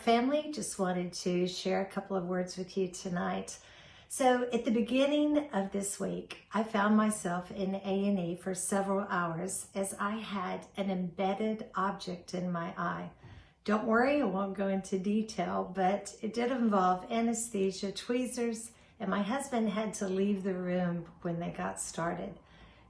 family. Just wanted to share a couple of words with you tonight. So at the beginning of this week, I found myself in A&E for several hours as I had an embedded object in my eye. Don't worry, I won't go into detail, but it did involve anesthesia, tweezers, and my husband had to leave the room when they got started.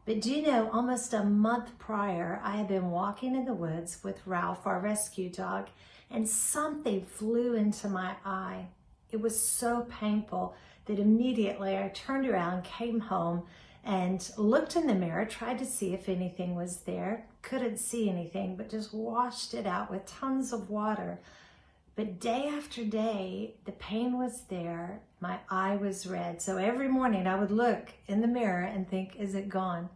But do you know, almost a month prior, I had been walking in the woods with Ralph, our rescue dog, and something flew into my eye. It was so painful that immediately I turned around, came home, and looked in the mirror, tried to see if anything was there. Couldn't see anything, but just washed it out with tons of water. But day after day, the pain was there. My eye was red. So every morning I would look in the mirror and think, is it gone?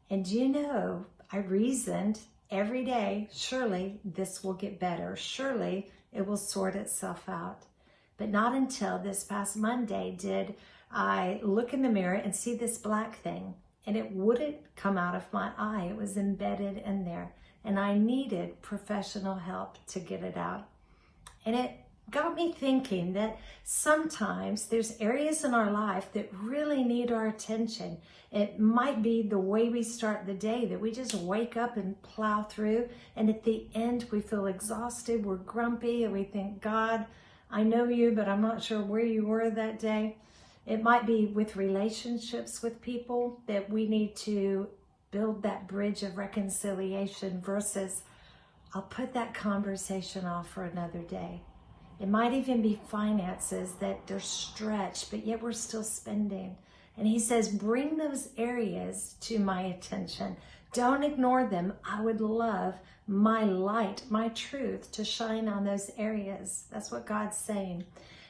And do you know, I reasoned every day, surely this will get better. Surely it will sort itself out. But not until this past Monday did I look in the mirror and see this black thing. And it wouldn't come out of my eye. It was embedded in there. And I needed professional help to get it out. And it got me thinking that sometimes there's areas in our life that really need our attention. It might be the way we start the day, that we just wake up and plow through, and at the end we feel exhausted, we're grumpy, and we think, God, I know you, but I'm not sure where you were that day. It might be with relationships with people that we need to build that bridge of reconciliation versus I'll put that conversation off for another day. It might even be finances that they're stretched, but yet we're still spending. And he says, bring those areas to my attention. Don't ignore them. I would love my light, my truth to shine on those areas. That's what God's saying.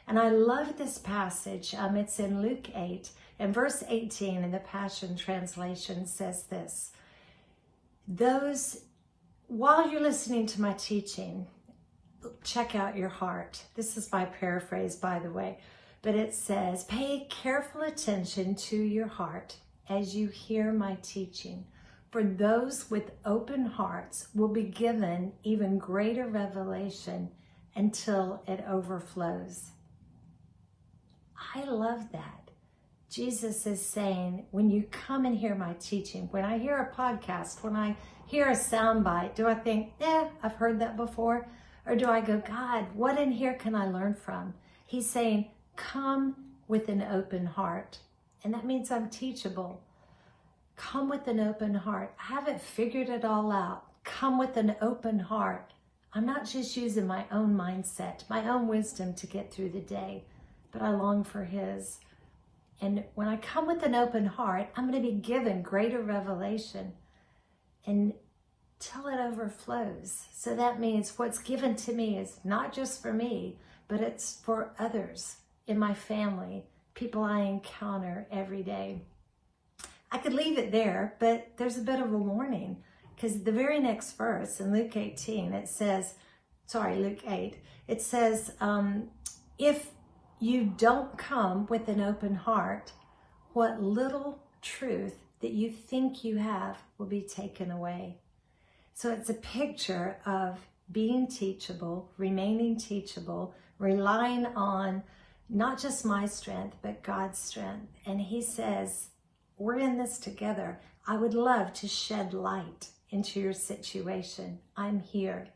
And I love this passage. It's in Luke 8 and verse 18 in the Passion Translation says this. While you're listening to my teaching, check out your heart. This is my paraphrase, by the way, but it says, pay careful attention to your heart as you hear my teaching. For those with open hearts will be given even greater revelation until it overflows. I love that. Jesus is saying, when you come and hear my teaching, when I hear a podcast, when I hear a soundbite, do I think, I've heard that before? Or do I go, God, what in here can I learn from? He's saying, come with an open heart. And that means I'm teachable. Come with an open heart. I haven't figured it all out. Come with an open heart. I'm not just using my own mindset, my own wisdom to get through the day, but I long for his. And when I come with an open heart, I'm going to be given greater revelation until it overflows. So that means what's given to me is not just for me, but it's for others in my family, people I encounter every day. I could leave it there, but there's a bit of a warning, because the very next verse in Luke 8, it says, if you don't come with an open heart, what little truth that you think you have will be taken away. So it's a picture of being teachable, remaining teachable, relying on not just my strength, but God's strength. And he says, we're in this together. I would love to shed light into your situation. I'm here.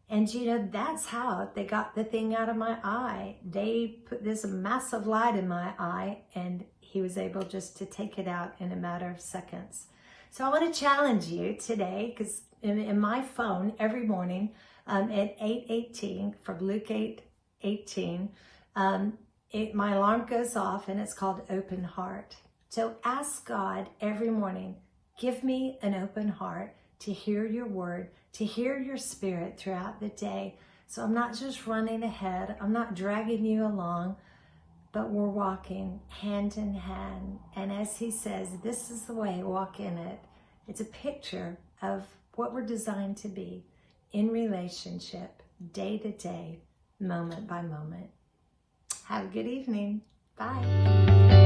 And you know, that's how they got the thing out of my eye. They put this massive light in my eye, and he was able just to take it out in a matter of seconds. So I want to challenge you today, because in my phone every morning at 8:18 from Luke 8:18, my alarm goes off, and it's called Open Heart. So ask God every morning, give me an open heart to hear your word, to hear your spirit throughout the day. So I'm not just running ahead, I'm not dragging you along, but we're walking hand in hand. And as he says, this is the way, walk in it. It's a picture of what we're designed to be in relationship, day to day, moment by moment. Have a good evening. Bye.